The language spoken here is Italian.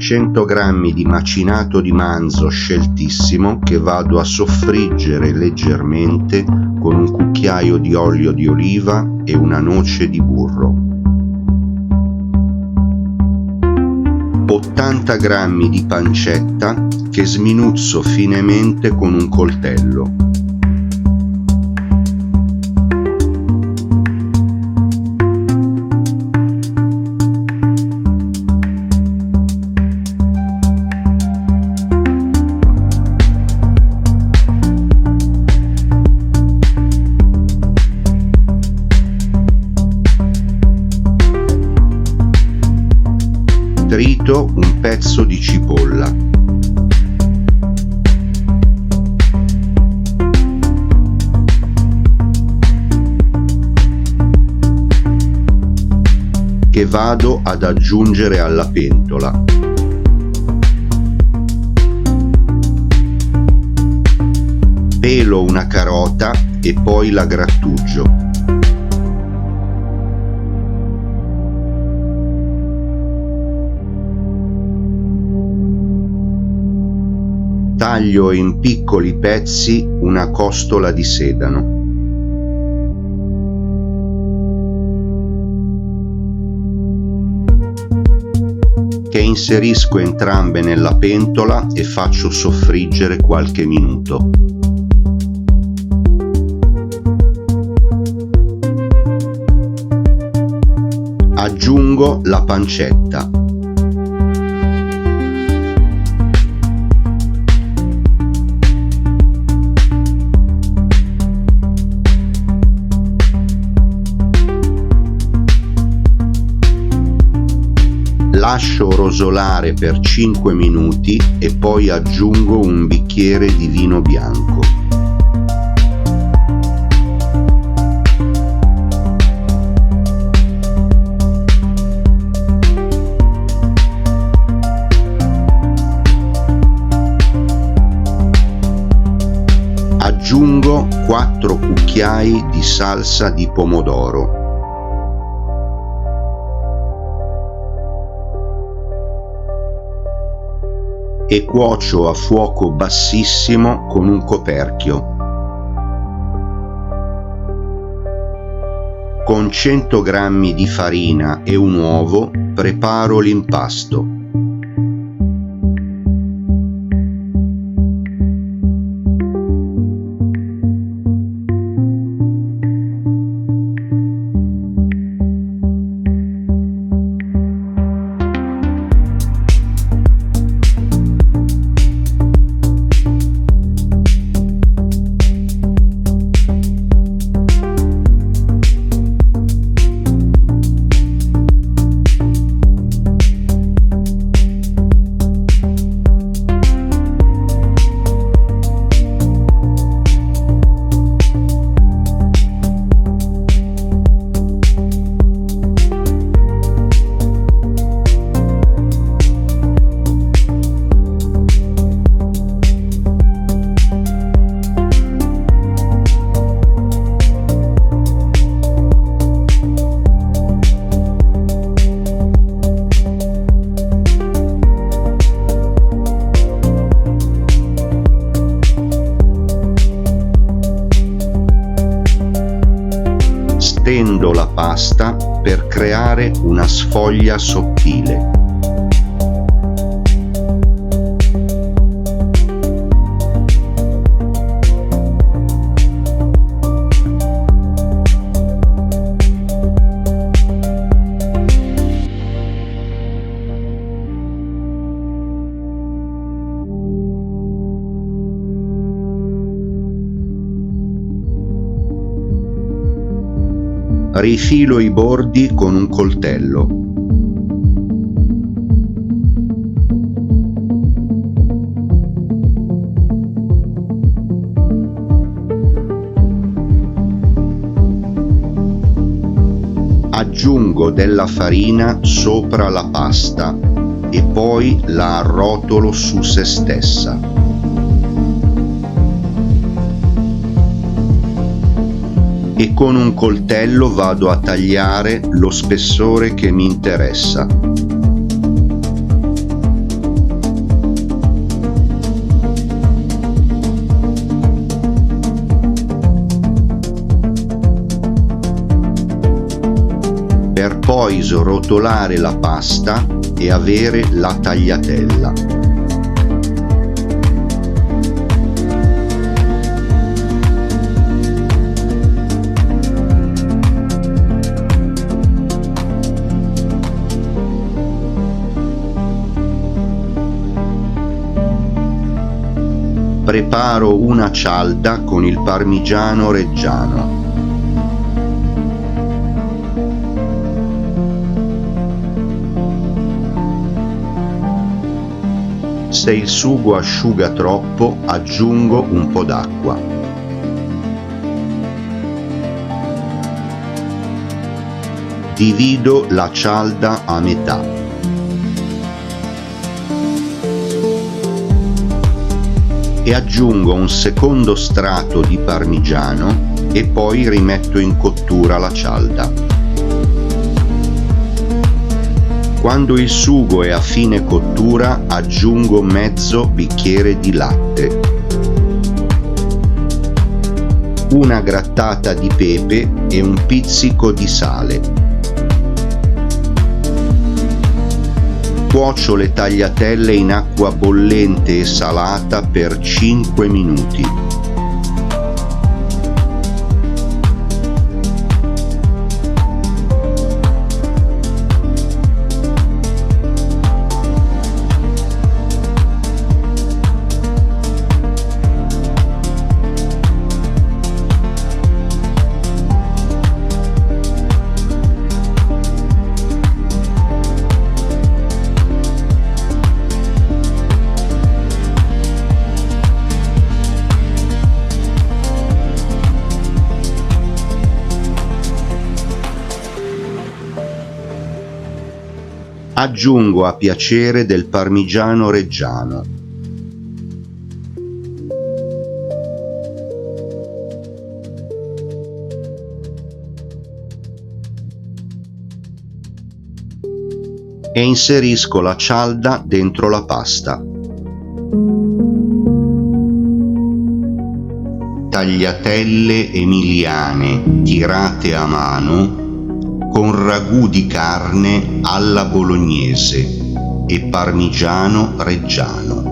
300 g di macinato di manzo sceltissimo che vado a soffriggere leggermente con un cucchiaio di olio di oliva e una noce di burro. 80 g di pancetta che sminuzzo finemente con un coltello. Trito un pezzo di cipolla. Che vado ad aggiungere alla pentola. Pelo una carota e poi la grattugio. Taglio in piccoli pezzi una costola di sedano. Che inserisco entrambe nella pentola e faccio soffriggere qualche minuto. Aggiungo la pancetta. Lascio rosolare per 5 minuti e poi aggiungo un bicchiere di vino bianco. Aggiungo 4 cucchiai di salsa di pomodoro. E cuocio a fuoco bassissimo con un coperchio. Con 100 g di farina e un uovo preparo l'impasto. Stendo la pasta per creare una sfoglia sottile. Rifilo i bordi con un coltello. Aggiungo della farina sopra la pasta e poi la arrotolo su se stessa. E con un coltello vado a tagliare lo spessore che mi interessa. poi srotolare la pasta e avere la tagliatella. Preparo una cialda con il parmigiano reggiano. Se il sugo asciuga troppo, aggiungo un po' d'acqua. Divido la cialda a metà. E aggiungo un secondo strato di parmigiano e poi rimetto in cottura la cialda. Quando il sugo è a fine cottura, aggiungo mezzo bicchiere di latte, una grattata di pepe e un pizzico di sale. Cuocio le tagliatelle in acqua bollente e salata per 5 minuti. Aggiungo a piacere del parmigiano reggiano. E inserisco la cialda dentro la pasta. Tagliatelle emiliane tirate a mano con ragù di carne alla bolognese e parmigiano reggiano.